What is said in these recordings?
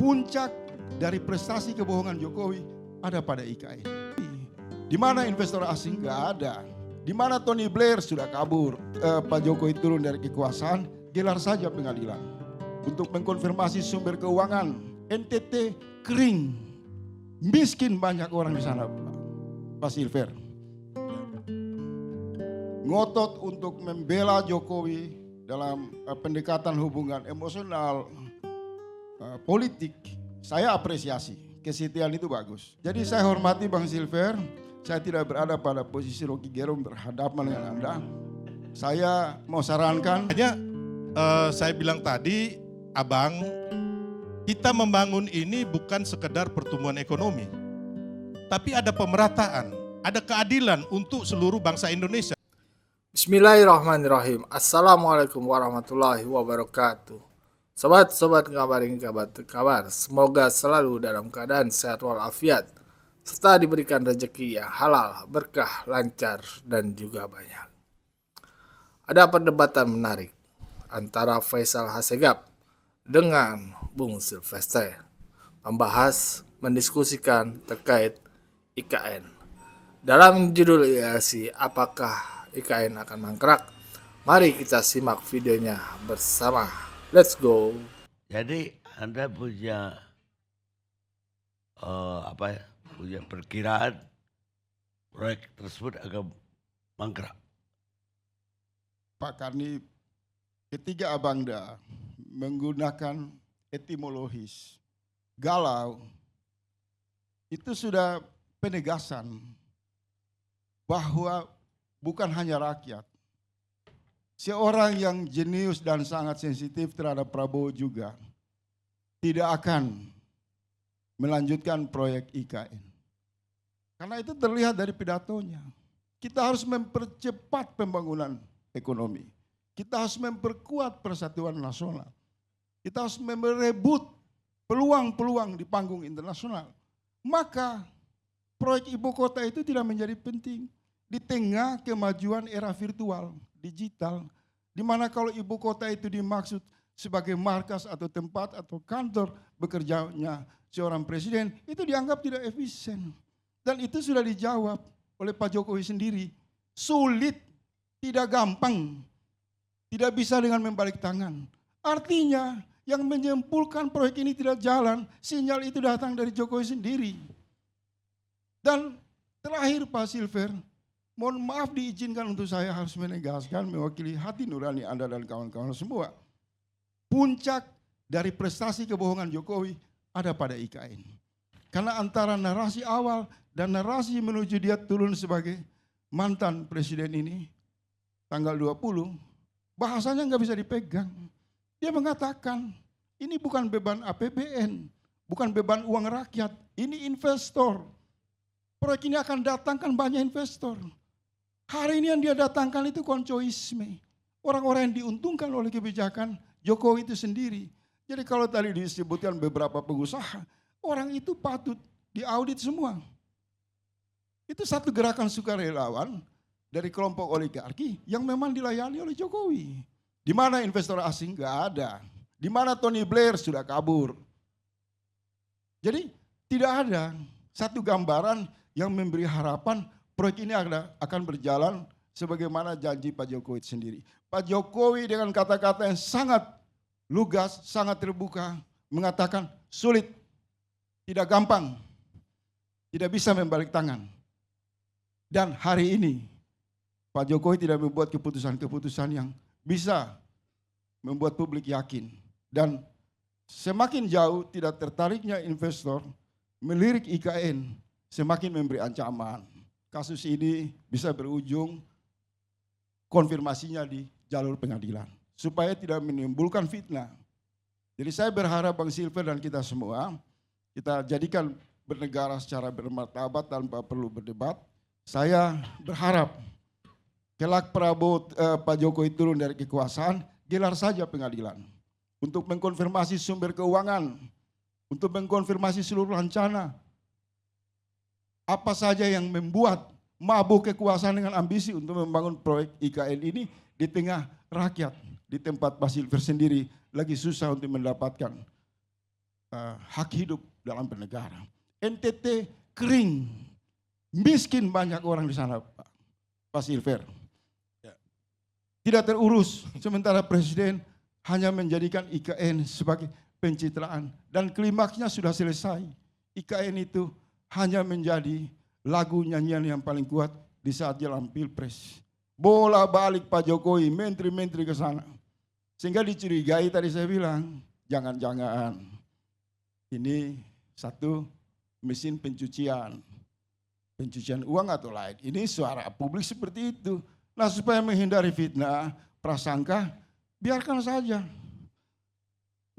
Puncak dari prestasi kebohongan Jokowi ada pada IKN. Di mana investor asing nggak ada. Di mana Tony Blair sudah kabur. Pak Jokowi turun dari kekuasaan, gelar saja pengadilan. Untuk mengkonfirmasi sumber keuangan, NTT kering. Miskin banyak orang di sana, Pak Silver. Ngotot untuk membela Jokowi dalam pendekatan hubungan emosional, politik, saya apresiasi. Kesetiaan itu bagus. Jadi saya hormati Bang Silver, saya tidak berada pada posisi Rocky Gerung berhadapan dengan Anda. Saya mau sarankan. Saya bilang tadi, Abang, kita membangun ini bukan sekedar pertumbuhan ekonomi. Tapi ada pemerataan, ada keadilan untuk seluruh bangsa Indonesia. Bismillahirrahmanirrahim. Assalamualaikum warahmatullahi wabarakatuh. Sobat-sobat ngabarin kabar. Semoga selalu dalam keadaan sehat walafiat serta diberikan rezeki yang halal, berkah, lancar dan juga banyak. Ada perdebatan menarik antara Faisal Hasegab dengan Bung Silvestre mendiskusikan terkait IKN. Dalam judul ILC, apakah IKN akan mangkrak? Mari kita simak videonya bersama. Let's go. Jadi Anda punya punya perkiraan proyek tersebut akan mangkrak? Pak Karni, ketiga Abangda menggunakan etimologis galau, itu sudah penegasan bahwa bukan hanya rakyat. Seorang yang jenius dan sangat sensitif terhadap Prabowo juga tidak akan melanjutkan proyek IKN. Karena itu terlihat dari pidatonya. Kita harus mempercepat pembangunan ekonomi. Kita harus memperkuat persatuan nasional. Kita harus merebut peluang-peluang di panggung internasional. Maka proyek ibu kota itu tidak menjadi penting. Di tengah kemajuan era virtual, digital, di mana kalau ibu kota itu dimaksud sebagai markas atau tempat atau kantor bekerjanya seorang presiden, itu dianggap tidak efisien. Dan itu sudah dijawab oleh Pak Jokowi sendiri. Sulit, tidak gampang, tidak bisa dengan membalik tangan. Artinya yang menyimpulkan proyek ini tidak jalan, sinyal itu datang dari Jokowi sendiri. Dan terakhir Pak Silver, mohon maaf diizinkan untuk saya harus menegaskan mewakili hati nurani Anda dan kawan-kawan semua. Puncak dari prestasi kebohongan Jokowi ada pada IKN. Karena antara narasi awal dan narasi menuju dia turun sebagai mantan presiden ini, tanggal 20, bahasanya nggak bisa dipegang. Dia mengatakan, ini bukan beban APBN, bukan beban uang rakyat, ini investor. Proyek ini akan datangkan banyak investor. Hari ini yang dia datangkan itu koncoisme. Orang-orang yang diuntungkan oleh kebijakan Jokowi itu sendiri. Jadi kalau tadi disebutkan beberapa pengusaha, orang itu patut diaudit semua. Itu satu gerakan sukarelawan dari kelompok oligarki yang memang dilayani oleh Jokowi. Di mana investor asing nggak ada. Di mana Tony Blair sudah kabur. Jadi tidak ada satu gambaran yang memberi harapan proyek ini akan berjalan sebagaimana janji Pak Jokowi sendiri. Pak Jokowi dengan kata-kata yang sangat lugas, sangat terbuka, mengatakan sulit, tidak gampang, tidak bisa membalik tangan. Dan hari ini Pak Jokowi tidak membuat keputusan-keputusan yang bisa membuat publik yakin. Dan semakin jauh tidak tertariknya investor melirik IKN, semakin memberi ancaman. Kasus ini bisa berujung konfirmasinya di jalur pengadilan. Supaya tidak menimbulkan fitnah. Jadi saya berharap Bang Silver dan kita semua, kita jadikan bernegara secara bermartabat tanpa perlu berdebat. Saya berharap kelak Pak Jokowi turun dari kekuasaan, gelar saja pengadilan. Untuk mengkonfirmasi sumber keuangan, untuk mengkonfirmasi seluruh rencana, apa saja yang membuat mabuk kekuasaan dengan ambisi untuk membangun proyek IKN ini di tengah rakyat, di tempat Pak Silver sendiri lagi susah untuk mendapatkan hak hidup dalam bernegara. NTT kering, miskin banyak orang di sana, Pak Silver. Tidak terurus, sementara Presiden hanya menjadikan IKN sebagai pencitraan. Dan klimaksnya sudah selesai. IKN itu hanya menjadi lagu nyanyian yang paling kuat di saat jelang Pilpres. Bola balik Pak Jokowi, menteri-menteri ke sana. Sehingga dicurigai tadi saya bilang, jangan-jangan ini satu mesin pencucian uang atau lain. Ini suara publik seperti itu. Nah, supaya menghindari fitnah, prasangka, biarkan saja.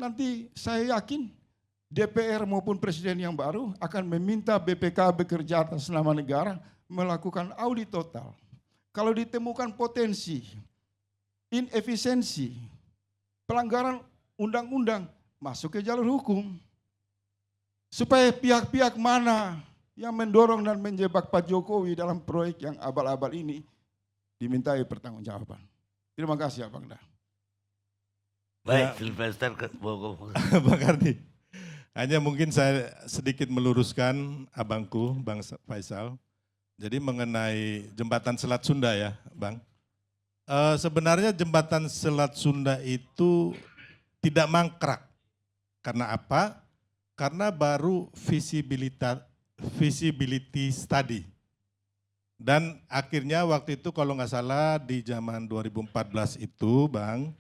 Nanti saya yakin DPR maupun presiden yang baru akan meminta BPK bekerja atas nama negara melakukan audit total. Kalau ditemukan potensi, inefisiensi, pelanggaran undang-undang, masuk ke jalur hukum. Supaya pihak-pihak mana yang mendorong dan menjebak Pak Jokowi dalam proyek yang abal-abal ini dimintai pertanggungjawaban. Terima kasih Abang Dah. Baik, Ya. Sylvester Bogor. Bang Karni, hanya mungkin saya sedikit meluruskan abangku, Bang Faisal. Jadi mengenai jembatan Selat Sunda ya, Bang. Sebenarnya jembatan Selat Sunda itu tidak mangkrak. Karena apa? Karena baru visibility study. Dan akhirnya waktu itu kalau nggak salah di zaman 2014 itu Bang,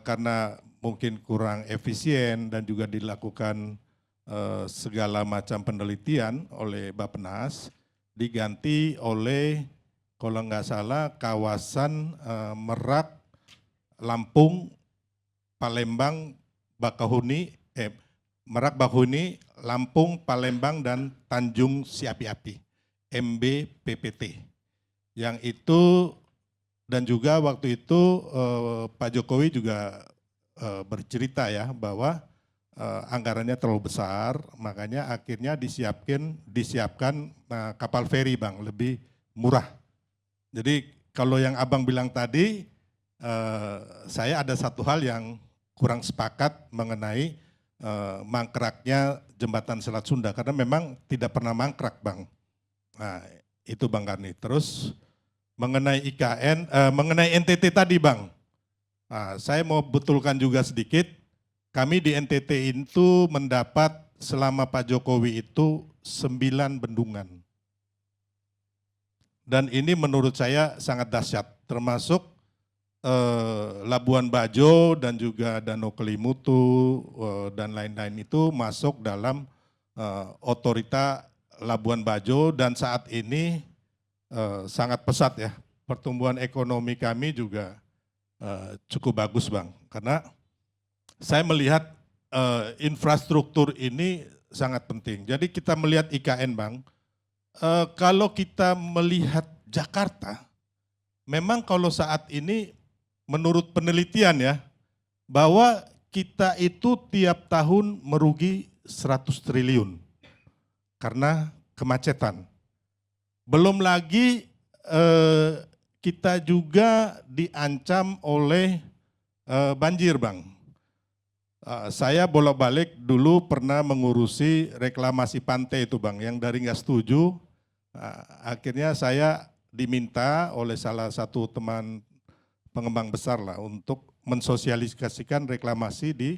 karena mungkin kurang efisien dan juga dilakukan segala macam penelitian oleh Bappenas, diganti oleh kalau nggak salah kawasan Merak, Lampung, Palembang, Bakahuni, Merak, Bakahuni, Lampung, Palembang, dan Tanjung Siapi-Api, MBPPT. Yang itu dan juga waktu itu Pak Jokowi juga bercerita ya bahwa anggarannya terlalu besar, makanya akhirnya disiapkan kapal feri Bang, lebih murah. Jadi kalau yang Abang bilang tadi, saya ada satu hal yang kurang sepakat mengenai mangkraknya jembatan Selat Sunda, karena memang tidak pernah mangkrak Bang. Nah itu Bang Karni. Terus mengenai IKN, mengenai NTT tadi Bang, saya mau betulkan juga sedikit. Kami di NTT itu mendapat selama Pak Jokowi itu 9 bendungan. Dan ini menurut saya sangat dahsyat, termasuk Labuan Bajo dan juga Danau Kelimutu dan lain-lain itu masuk dalam otorita Labuan Bajo, dan saat ini sangat pesat ya. Pertumbuhan ekonomi kami juga cukup bagus Bang, karena saya melihat infrastruktur ini sangat penting. Jadi kita melihat IKN Bang, kalau kita melihat Jakarta, memang kalau saat ini menurut penelitian ya, bahwa kita itu tiap tahun merugi 100 triliun karena kemacetan. Belum lagi kita juga diancam oleh banjir Bang. Saya bolak-balik dulu pernah mengurusi reklamasi pantai itu Bang, yang dari nggak setuju, akhirnya saya diminta oleh salah satu teman pengembang besar lah untuk mensosialisasikan reklamasi di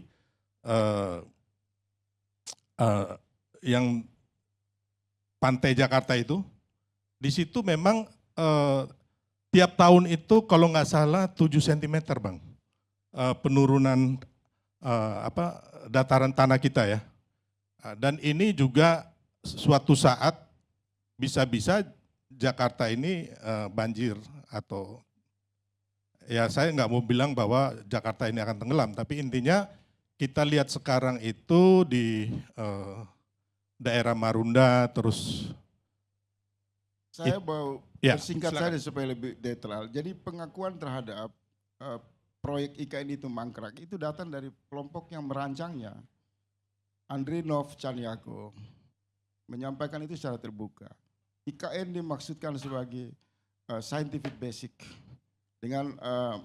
yang pantai Jakarta itu. Di situ memang tiap tahun itu kalau nggak salah 7 cm Bang, penurunan dataran tanah kita ya. Dan ini juga suatu saat bisa-bisa Jakarta ini banjir, atau ya saya nggak mau bilang bahwa Jakarta ini akan tenggelam, tapi intinya kita lihat sekarang itu di daerah Marunda terus. Saya mau Ya, persingkat silakan. saja supaya lebih detail. Jadi pengakuan terhadap proyek IKN itu mangkrak itu datang dari kelompok yang merancangnya. Andrinov Caniago menyampaikan itu secara terbuka. IKN dimaksudkan sebagai scientific basic dengan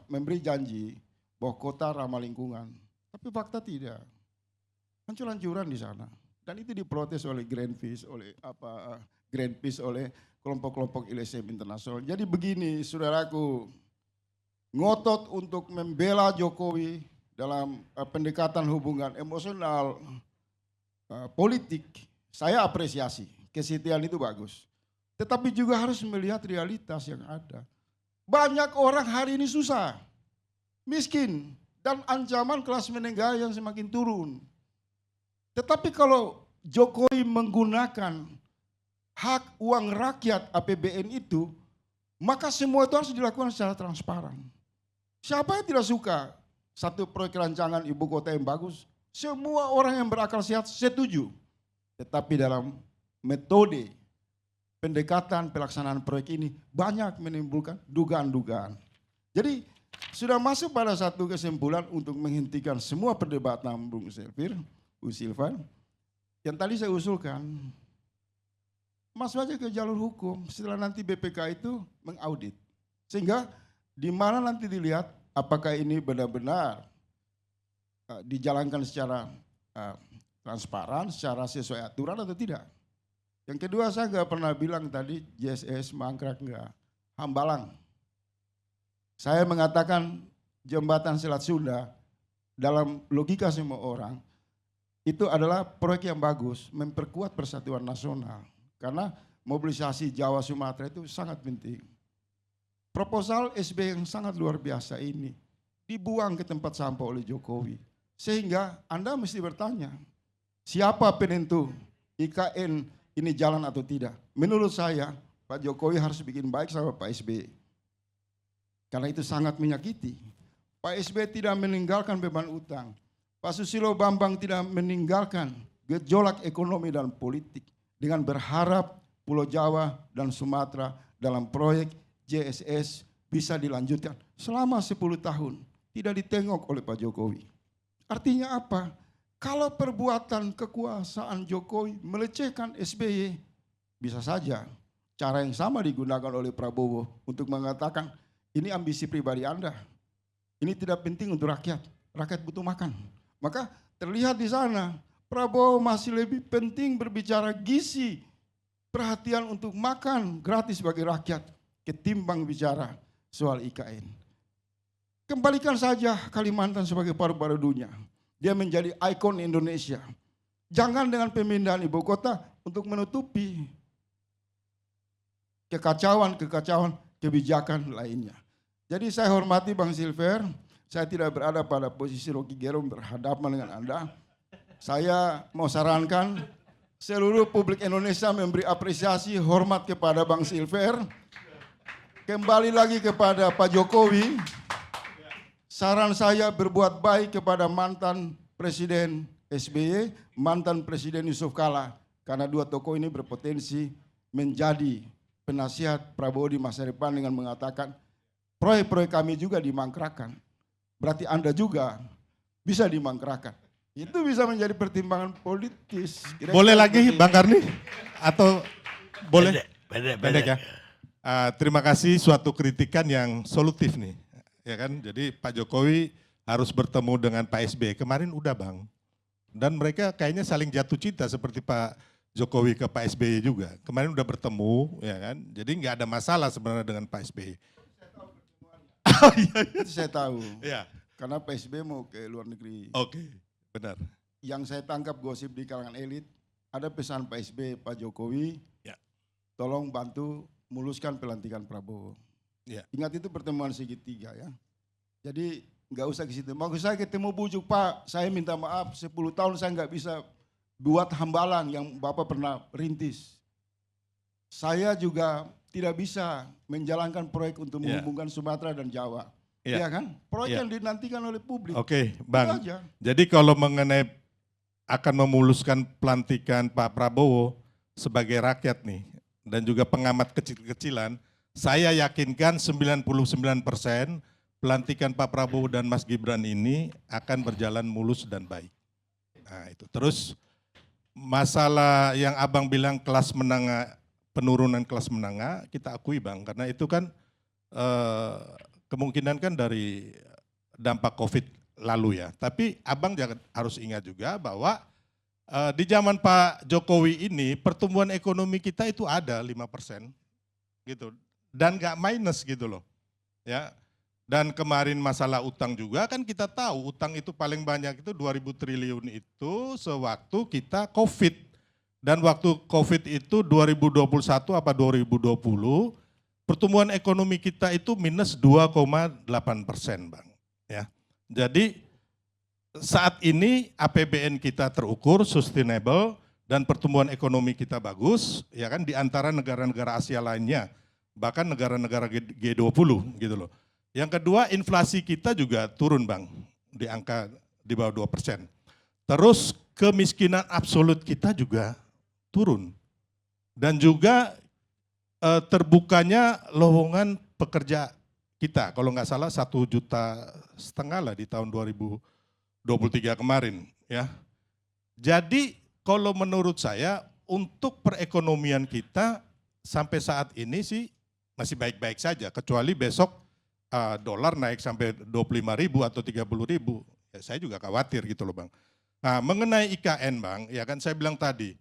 memberi janji bahwa kota ramah lingkungan. Tapi fakta tidak. hancur-hancuran di sana. Dan itu diprotes oleh Greenpeace, oleh kelompok-kelompok LSM internasional. Jadi begini, saudaraku, ngotot untuk membela Jokowi dalam pendekatan hubungan emosional, politik, saya apresiasi. Kesetiaan itu bagus. Tetapi juga harus melihat realitas yang ada. Banyak orang hari ini susah, miskin, dan ancaman kelas menengah yang semakin turun. Tetapi kalau Jokowi menggunakan hak uang rakyat APBN itu, maka semua itu harus dilakukan secara transparan. Siapa yang tidak suka satu proyek rancangan ibu kota yang bagus? Semua orang yang berakal sehat setuju. Tetapi dalam metode pendekatan pelaksanaan proyek ini banyak menimbulkan dugaan-dugaan. Jadi sudah masuk pada satu kesimpulan untuk menghentikan semua perdebatan Bung Silvan, yang tadi saya usulkan, masuk aja ke jalur hukum setelah nanti BPK itu mengaudit. Sehingga di mana nanti dilihat apakah ini benar-benar dijalankan secara transparan, secara sesuai aturan atau tidak. Yang kedua, saya nggak pernah bilang tadi JSS mangkrak, enggak. Hambalang. Saya mengatakan jembatan Selat Sunda dalam logika semua orang itu adalah proyek yang bagus, memperkuat persatuan nasional. Karena mobilisasi Jawa Sumatera itu sangat penting. Proposal SB yang sangat luar biasa ini dibuang ke tempat sampah oleh Jokowi. Sehingga Anda mesti bertanya, siapa penentu IKN ini jalan atau tidak? Menurut saya, Pak Jokowi harus bikin baik sama Pak SB. Karena itu sangat menyakiti. Pak SB tidak meninggalkan beban utang. Pak Susilo Bambang tidak meninggalkan gejolak ekonomi dan politik dengan berharap Pulau Jawa dan Sumatera dalam proyek JSS bisa dilanjutkan selama 10 tahun. Tidak ditengok oleh Pak Jokowi. Artinya apa? Kalau perbuatan kekuasaan Jokowi melecehkan SBY, bisa saja cara yang sama digunakan oleh Prabowo untuk mengatakan ini ambisi pribadi Anda. Ini tidak penting untuk rakyat. Rakyat butuh makan. Maka terlihat di sana Prabowo masih lebih penting berbicara gizi, perhatian untuk makan gratis bagi rakyat ketimbang bicara soal IKN. Kembalikan saja Kalimantan sebagai paru-paru dunia. Dia menjadi ikon Indonesia. Jangan dengan pemindahan ibu kota untuk menutupi kekacauan kebijakan lainnya. Jadi saya hormati Bang Silver, saya tidak berada pada posisi Rocky Gerung berhadapan dengan Anda. Saya mau sarankan seluruh publik Indonesia memberi apresiasi, hormat kepada Bang Silver. Kembali lagi kepada Pak Jokowi. Saran saya berbuat baik kepada mantan Presiden SBY, mantan Presiden Yusuf Kala. Karena dua tokoh ini berpotensi menjadi penasihat Prabowo di masa depan dengan mengatakan proyek-proyek kami juga dimangkrakan. Berarti Anda juga bisa dimangkrakan. Itu bisa menjadi pertimbangan politis. Kira-kira Boleh lagi Bang Karni? Atau boleh? Pendek ya. Terima kasih suatu kritikan yang solutif nih. Ya kan, jadi Pak Jokowi harus bertemu dengan Pak SBY. Kemarin udah Bang. Dan mereka kayaknya saling jatuh cinta seperti Pak Jokowi ke Pak SBY juga. Kemarin udah bertemu, ya kan. Jadi nggak ada masalah sebenarnya dengan Pak SBY. Oh, iya. Itu saya tahu. Ya. Karena Pak SBY mau ke luar negeri. Oke, benar. Yang saya tangkap gosip di kalangan elit, ada pesan Pak SBY, Pak Jokowi, Ya. tolong bantu muluskan pelantikan Prabowo. Ya. Ingat itu pertemuan segitiga ya. Jadi nggak usah ke situ. Maksud saya ketemu bujuk Pak, saya minta maaf 10 tahun saya nggak bisa buat hambalang yang Bapak pernah rintis. Saya juga tidak bisa menjalankan proyek untuk menghubungkan Sumatera dan Jawa. Iya kan? Proyek yang dinantikan oleh publik. Oke, Bang. Itu aja. Jadi kalau mengenai akan memuluskan pelantikan Pak Prabowo sebagai rakyat nih, dan juga pengamat kecil-kecilan, saya yakinkan 99% pelantikan Pak Prabowo dan Mas Gibran ini akan berjalan mulus dan baik. Nah itu. Terus masalah yang Abang bilang kelas menengah, penurunan kelas menengah, kita akui Bang, karena itu kan kemungkinan kan dari dampak COVID lalu ya. Tapi Abang harus ingat juga bahwa Di zaman Pak Jokowi ini pertumbuhan ekonomi kita itu ada 5% gitu. Dan nggak minus gitu loh. Ya. Dan kemarin masalah utang juga kan kita tahu utang itu paling banyak itu 2.000 triliun itu sewaktu kita COVID. Dan waktu COVID itu 2021 apa 2020 pertumbuhan ekonomi kita itu minus 2,8%, Bang. Ya. Jadi saat ini APBN kita terukur, sustainable, dan pertumbuhan ekonomi kita bagus, ya kan, di antara negara-negara Asia lainnya, bahkan negara-negara G20 gitu loh. Yang kedua, inflasi kita juga turun, Bang, di angka di bawah 2%. Terus kemiskinan absolut kita juga turun. Dan juga terbukanya lowongan pekerja kita, kalau nggak salah 1,5 juta lah di tahun 2023 kemarin, ya. Jadi kalau menurut saya untuk perekonomian kita sampai saat ini sih masih baik-baik saja, kecuali besok dolar naik sampai 25.000 atau 30.000, ya saya juga khawatir gitu loh, Bang. Nah, mengenai IKN, Bang, ya kan saya bilang tadi,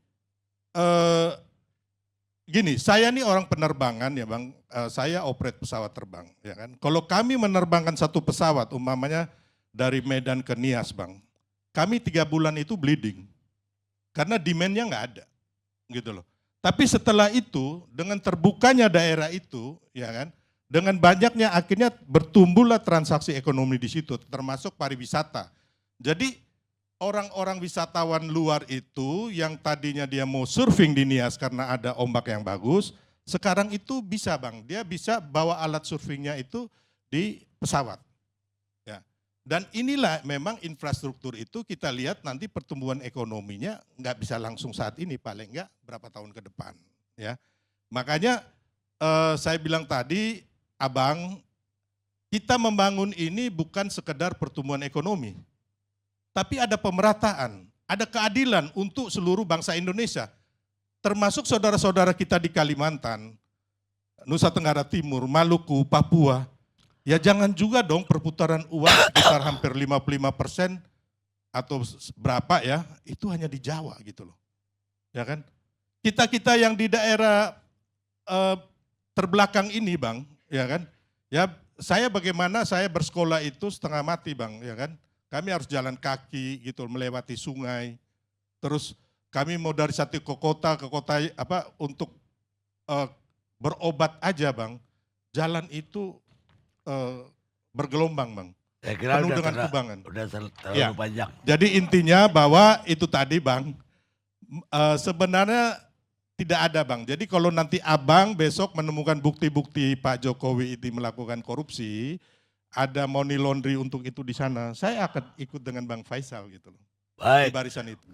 gini, saya nih orang penerbangan ya, Bang, saya operate pesawat terbang, ya kan. Kalau kami menerbangkan satu pesawat, umpamanya dari Medan ke Nias, Bang, kami 3 bulan itu bleeding, karena demand-nya nggak ada, gitu loh. Tapi setelah itu, dengan terbukanya daerah itu, ya kan, dengan banyaknya akhirnya bertumbuhlah transaksi ekonomi di situ, termasuk pariwisata. Jadi orang-orang wisatawan luar itu yang tadinya dia mau surfing di Nias karena ada ombak yang bagus, sekarang itu bisa, Bang, dia bisa bawa alat surfingnya itu di pesawat. Ya. Dan inilah memang infrastruktur itu kita lihat nanti pertumbuhan ekonominya nggak bisa langsung saat ini, paling nggak berapa tahun ke depan. Ya. Makanya saya bilang tadi, Abang, kita membangun ini bukan sekedar pertumbuhan ekonomi, tapi ada pemerataan, ada keadilan untuk seluruh bangsa Indonesia. Termasuk saudara-saudara kita di Kalimantan, Nusa Tenggara Timur, Maluku, Papua. Ya jangan juga dong perputaran uang sekitar hampir 55% atau berapa ya, itu hanya di Jawa gitu loh. Ya kan? Kita-kita yang di daerah terbelakang ini, Bang, ya kan? Ya saya bagaimana saya bersekolah itu setengah mati, Bang, ya kan? Kami harus jalan kaki gitu, melewati sungai. Terus kami mau dari satu ke kota apa untuk berobat aja, Bang. Jalan itu bergelombang, Bang. Saya kira Penuh udah dengan kubangan. udah terlalu Ya. panjang. Jadi intinya bahwa itu tadi, Bang, sebenarnya tidak ada, Bang. Jadi kalau nanti Abang besok menemukan bukti-bukti Pak Jokowi itu melakukan korupsi, ada money laundry untuk itu di sana, saya akan ikut dengan Bang Faisal gitu loh. Di Baik. barisan itu.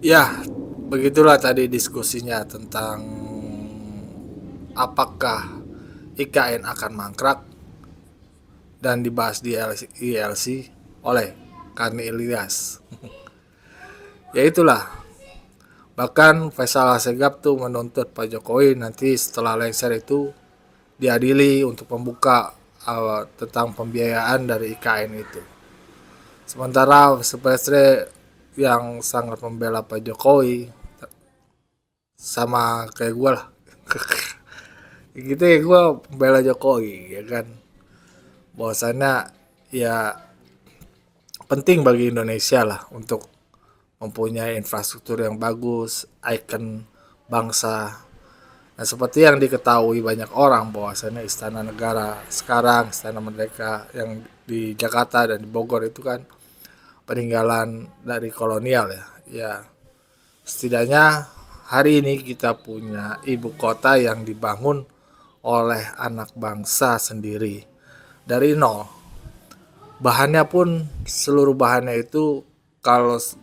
Ya, begitulah tadi diskusinya tentang apakah IKN akan mangkrak dan dibahas di ILC oleh Karni Ilyas. Ya itulah. Bahkan Faisal Asegaf tuh menuntut Pak Jokowi nanti setelah lengser itu diadili untuk membuka tentang pembiayaan dari IKN itu. Sementara sebastian yang sangat membela Pak Jokowi sama kayak gue lah. Gitu ya, gue membela Jokowi ya kan. Bahwasannya ya penting bagi Indonesia lah untuk mempunyai infrastruktur yang bagus, ikon bangsa. Nah, seperti yang diketahui banyak orang bahwasannya Istana Negara sekarang, Istana Merdeka yang di Jakarta dan di Bogor itu kan peninggalan dari kolonial ya. Ya, setidaknya hari ini kita punya ibu kota yang dibangun oleh anak bangsa sendiri dari nol. Bahannya pun seluruh bahannya itu kalau